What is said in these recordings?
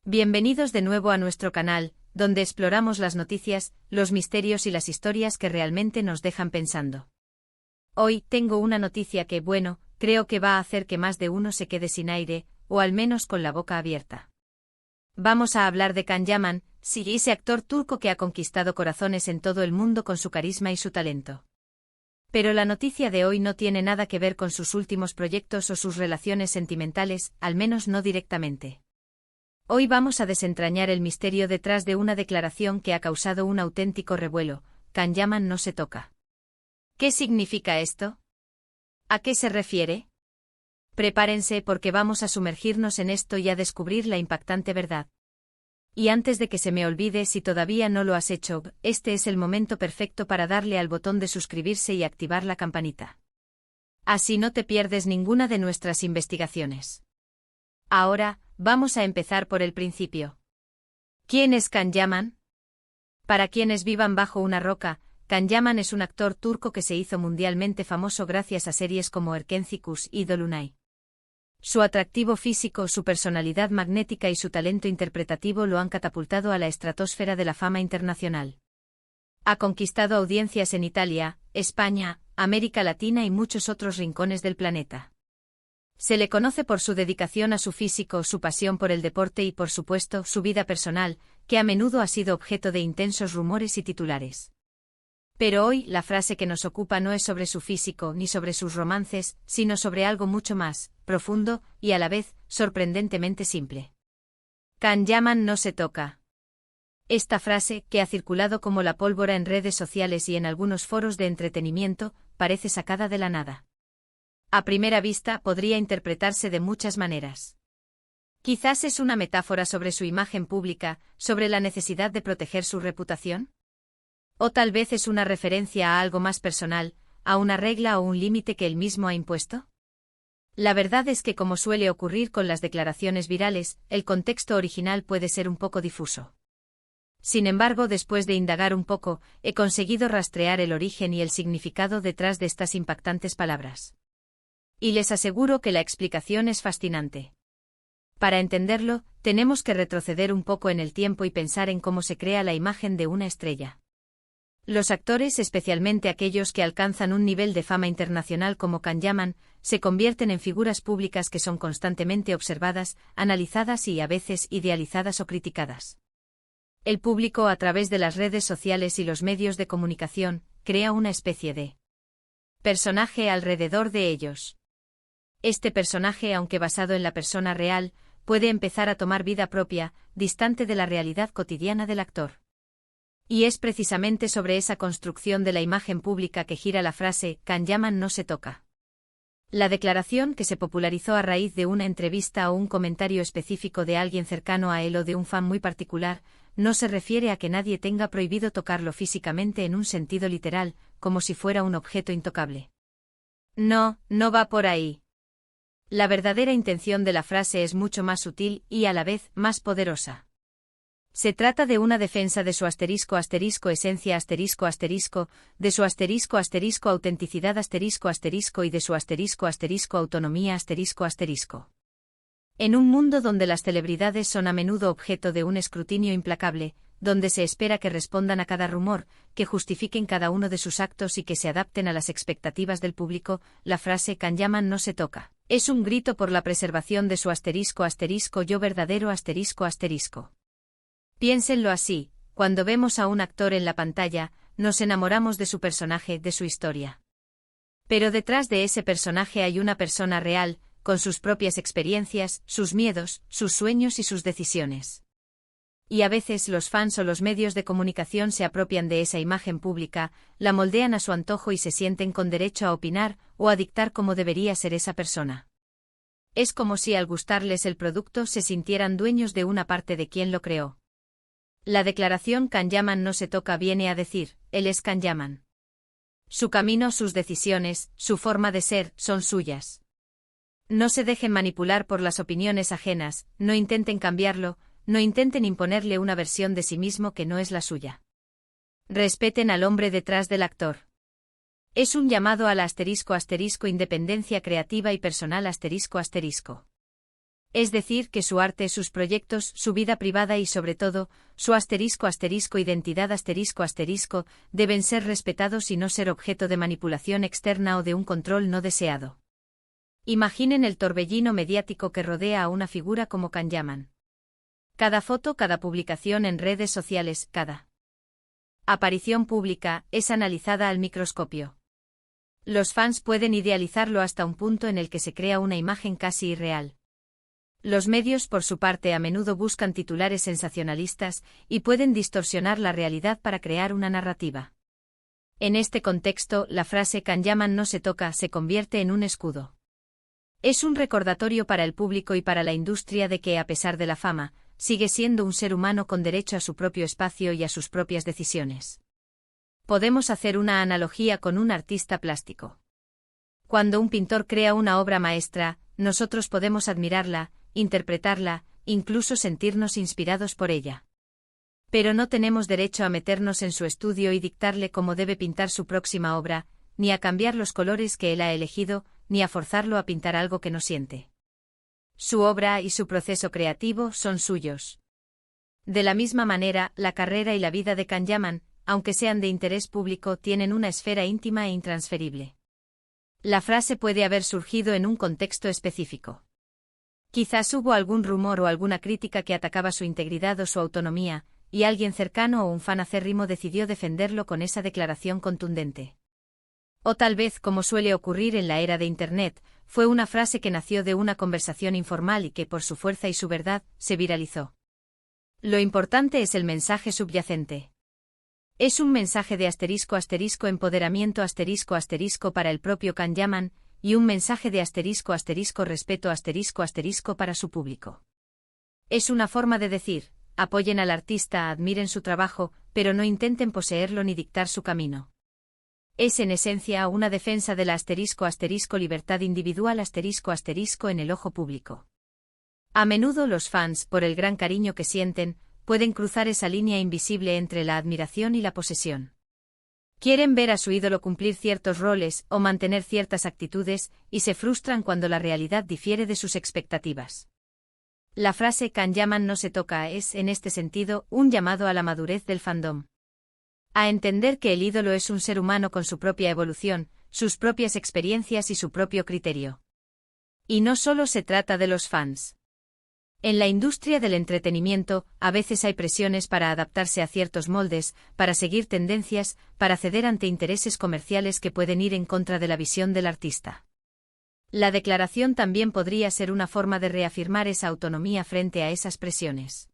Bienvenidos de nuevo a nuestro canal, donde exploramos las noticias, los misterios y las historias que realmente nos dejan pensando. Hoy tengo una noticia que, creo que va a hacer que más de uno se quede sin aire, o al menos con la boca abierta. Vamos a hablar de Can Yaman, sí, ese actor turco que ha conquistado corazones en todo el mundo con su carisma y su talento. Pero la noticia de hoy no tiene nada que ver con sus últimos proyectos o sus relaciones sentimentales, al menos no directamente. Hoy vamos a desentrañar el misterio detrás de una declaración que ha causado un auténtico revuelo: Can Yaman no se toca. ¿Qué significa esto? ¿A qué se refiere? Prepárense porque vamos a sumergirnos en esto y a descubrir la impactante verdad. Y antes de que se me olvide, si todavía no lo has hecho, este es el momento perfecto para darle al botón de suscribirse y activar la campanita. Así no te pierdes ninguna de nuestras investigaciones. Ahora, vamos a empezar por el principio. ¿Quién es Can Yaman? Para quienes vivan bajo una roca, Can Yaman es un actor turco que se hizo mundialmente famoso gracias a series como Erkenci y Dolunay. Su atractivo físico, su personalidad magnética y su talento interpretativo lo han catapultado a la estratosfera de la fama internacional. Ha conquistado audiencias en Italia, España, América Latina y muchos otros rincones del planeta. Se le conoce por su dedicación a su físico, su pasión por el deporte y, por supuesto, su vida personal, que a menudo ha sido objeto de intensos rumores y titulares. Pero hoy, la frase que nos ocupa no es sobre su físico ni sobre sus romances, sino sobre algo mucho más profundo y a la vez sorprendentemente simple. Can Yaman no se toca. Esta frase, que ha circulado como la pólvora en redes sociales y en algunos foros de entretenimiento, parece sacada de la nada. A primera vista podría interpretarse de muchas maneras. Quizás es una metáfora sobre su imagen pública, sobre la necesidad de proteger su reputación. O tal vez es una referencia a algo más personal, a una regla o un límite que él mismo ha impuesto. La verdad es que, como suele ocurrir con las declaraciones virales, el contexto original puede ser un poco difuso. Sin embargo, después de indagar un poco, he conseguido rastrear el origen y el significado detrás de estas impactantes palabras. Y les aseguro que la explicación es fascinante. Para entenderlo, tenemos que retroceder un poco en el tiempo y pensar en cómo se crea la imagen de una estrella. Los actores, especialmente aquellos que alcanzan un nivel de fama internacional como Can Yaman, se convierten en figuras públicas que son constantemente observadas, analizadas y a veces idealizadas o criticadas. El público, a través de las redes sociales y los medios de comunicación, crea una especie de personaje alrededor de ellos. Este personaje, aunque basado en la persona real, puede empezar a tomar vida propia, distante de la realidad cotidiana del actor. Y es precisamente sobre esa construcción de la imagen pública que gira la frase Can Yaman no se toca. La declaración, que se popularizó a raíz de una entrevista o un comentario específico de alguien cercano a él o de un fan muy particular, no se refiere a que nadie tenga prohibido tocarlo físicamente en un sentido literal, como si fuera un objeto intocable. No, no va por ahí. La verdadera intención de la frase es mucho más sutil y, a la vez, más poderosa. Se trata de una defensa de su esencia de su autenticidad y de su autonomía En un mundo donde las celebridades son a menudo objeto de un escrutinio implacable, donde se espera que respondan a cada rumor, que justifiquen cada uno de sus actos y que se adapten a las expectativas del público, la frase Can Yaman no se toca. Es un grito por la preservación de su yo verdadero Piénsenlo así: cuando vemos a un actor en la pantalla, nos enamoramos de su personaje, de su historia. Pero detrás de ese personaje hay una persona real, con sus propias experiencias, sus miedos, sus sueños y sus decisiones. Y a veces los fans o los medios de comunicación se apropian de esa imagen pública, la moldean a su antojo y se sienten con derecho a opinar o a dictar cómo debería ser esa persona. Es como si, al gustarles el producto, se sintieran dueños de una parte de quien lo creó. La declaración Can Yaman no se toca viene a decir: él es Can Yaman. Su camino, sus decisiones, su forma de ser, son suyas. No se dejen manipular por las opiniones ajenas, no intenten cambiarlo, no intenten imponerle una versión de sí mismo que no es la suya. Respeten al hombre detrás del actor. Es un llamado a la independencia creativa y personal Es decir, que su arte, sus proyectos, su vida privada y sobre todo, su identidad deben ser respetados y no ser objeto de manipulación externa o de un control no deseado. Imaginen el torbellino mediático que rodea a una figura como Can Yaman. Cada foto, cada publicación en redes sociales, cada aparición pública, es analizada al microscopio. Los fans pueden idealizarlo hasta un punto en el que se crea una imagen casi irreal. Los medios, por su parte, a menudo buscan titulares sensacionalistas y pueden distorsionar la realidad para crear una narrativa. En este contexto, la frase Can Yaman no se toca se convierte en un escudo. Es un recordatorio para el público y para la industria de que, a pesar de la fama, sigue siendo un ser humano con derecho a su propio espacio y a sus propias decisiones. Podemos hacer una analogía con un artista plástico. Cuando un pintor crea una obra maestra, nosotros podemos admirarla, interpretarla, incluso sentirnos inspirados por ella. Pero no tenemos derecho a meternos en su estudio y dictarle cómo debe pintar su próxima obra, ni a cambiar los colores que él ha elegido, ni a forzarlo a pintar algo que no siente. Su obra y su proceso creativo son suyos. De la misma manera, la carrera y la vida de Can Yaman, aunque sean de interés público, tienen una esfera íntima e intransferible. La frase puede haber surgido en un contexto específico. Quizás hubo algún rumor o alguna crítica que atacaba su integridad o su autonomía, y alguien cercano o un fan acérrimo decidió defenderlo con esa declaración contundente. O tal vez, como suele ocurrir en la era de Internet, fue una frase que nació de una conversación informal y que, por su fuerza y su verdad, se viralizó. Lo importante es el mensaje subyacente. Es un mensaje de empoderamiento para el propio Can Yaman, y un mensaje de respeto para su público. Es una forma de decir, apoyen al artista, admiren su trabajo, pero no intenten poseerlo ni dictar su camino. Es en esencia una defensa de la libertad individual en el ojo público. A menudo los fans, por el gran cariño que sienten, pueden cruzar esa línea invisible entre la admiración y la posesión. Quieren ver a su ídolo cumplir ciertos roles o mantener ciertas actitudes, y se frustran cuando la realidad difiere de sus expectativas. La frase Can Yaman no se toca es, en este sentido, un llamado a la madurez del fandom. A entender que el ídolo es un ser humano con su propia evolución, sus propias experiencias y su propio criterio. Y no solo se trata de los fans. En la industria del entretenimiento, a veces hay presiones para adaptarse a ciertos moldes, para seguir tendencias, para ceder ante intereses comerciales que pueden ir en contra de la visión del artista. La declaración también podría ser una forma de reafirmar esa autonomía frente a esas presiones.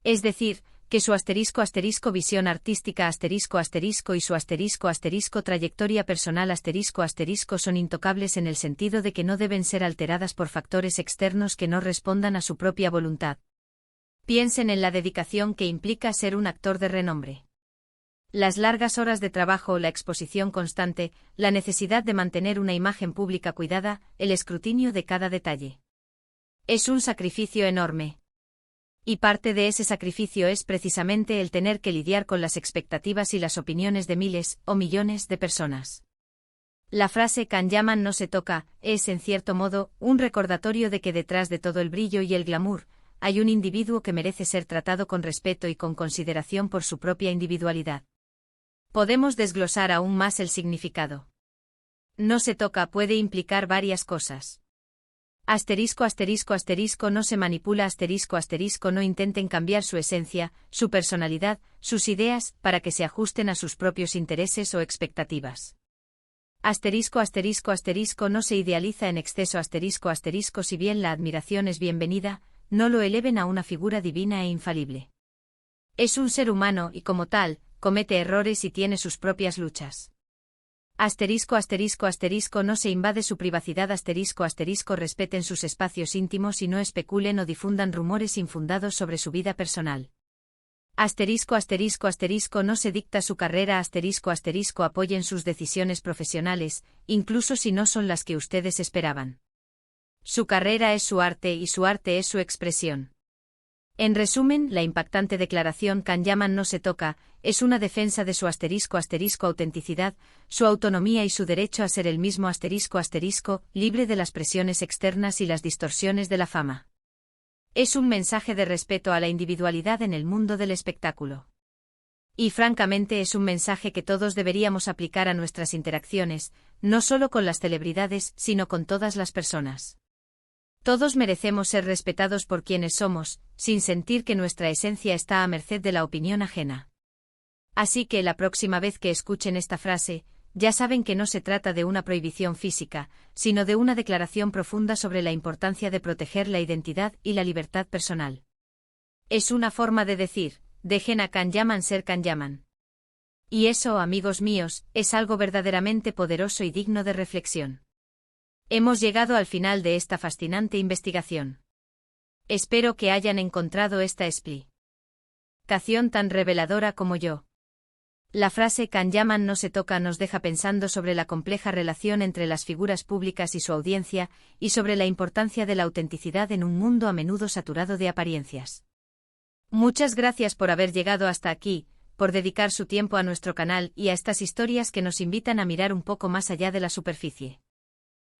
Es decir, que su visión artística y su trayectoria personal son intocables en el sentido de que no deben ser alteradas por factores externos que no respondan a su propia voluntad. Piensen en la dedicación que implica ser un actor de renombre. Las largas horas de trabajo, la exposición constante, la necesidad de mantener una imagen pública cuidada, el escrutinio de cada detalle. Es un sacrificio enorme. Y parte de ese sacrificio es precisamente el tener que lidiar con las expectativas y las opiniones de miles o millones de personas. La frase Can Yaman no se toca es, en cierto modo, un recordatorio de que detrás de todo el brillo y el glamour, hay un individuo que merece ser tratado con respeto y con consideración por su propia individualidad. Podemos desglosar aún más el significado. No se toca puede implicar varias cosas. No se manipula no intenten cambiar su esencia, su personalidad, sus ideas, para que se ajusten a sus propios intereses o expectativas. No se idealiza en exceso si bien la admiración es bienvenida, no lo eleven a una figura divina e infalible. Es un ser humano y como tal, comete errores y tiene sus propias luchas. No se invade su privacidad respeten sus espacios íntimos y no especulen o difundan rumores infundados sobre su vida personal. No se dicta su carrera apoyen sus decisiones profesionales, incluso si no son las que ustedes esperaban. Su carrera es su arte y su arte es su expresión. En resumen, la impactante declaración Can Yaman no se toca, es una defensa de su autenticidad, su autonomía y su derecho a ser el mismo libre de las presiones externas y las distorsiones de la fama. Es un mensaje de respeto a la individualidad en el mundo del espectáculo. Y francamente es un mensaje que todos deberíamos aplicar a nuestras interacciones, no solo con las celebridades, sino con todas las personas. Todos merecemos ser respetados por quienes somos, sin sentir que nuestra esencia está a merced de la opinión ajena. Así que la próxima vez que escuchen esta frase, ya saben que no se trata de una prohibición física, sino de una declaración profunda sobre la importancia de proteger la identidad y la libertad personal. Es una forma de decir, dejen a Can Yaman ser Can Yaman. Y eso, amigos míos, es algo verdaderamente poderoso y digno de reflexión. Hemos llegado al final de esta fascinante investigación. Espero que hayan encontrado esta explicación tan reveladora como yo. La frase Can Yaman no se toca nos deja pensando sobre la compleja relación entre las figuras públicas y su audiencia, y sobre la importancia de la autenticidad en un mundo a menudo saturado de apariencias. Muchas gracias por haber llegado hasta aquí, por dedicar su tiempo a nuestro canal y a estas historias que nos invitan a mirar un poco más allá de la superficie.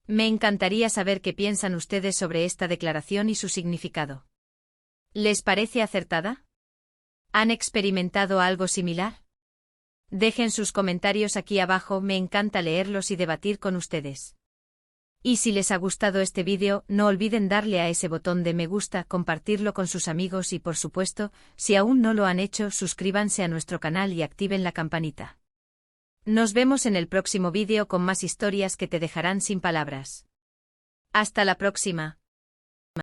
Me encantaría saber qué piensan ustedes sobre esta declaración y su significado. ¿Les parece acertada? ¿Han experimentado algo similar? Dejen sus comentarios aquí abajo, me encanta leerlos y debatir con ustedes. Y si les ha gustado este vídeo, no olviden darle a ese botón de me gusta, compartirlo con sus amigos y por supuesto, si aún no lo han hecho, suscríbanse a nuestro canal y activen la campanita. Nos vemos en el próximo vídeo con más historias que te dejarán sin palabras. Hasta la próxima.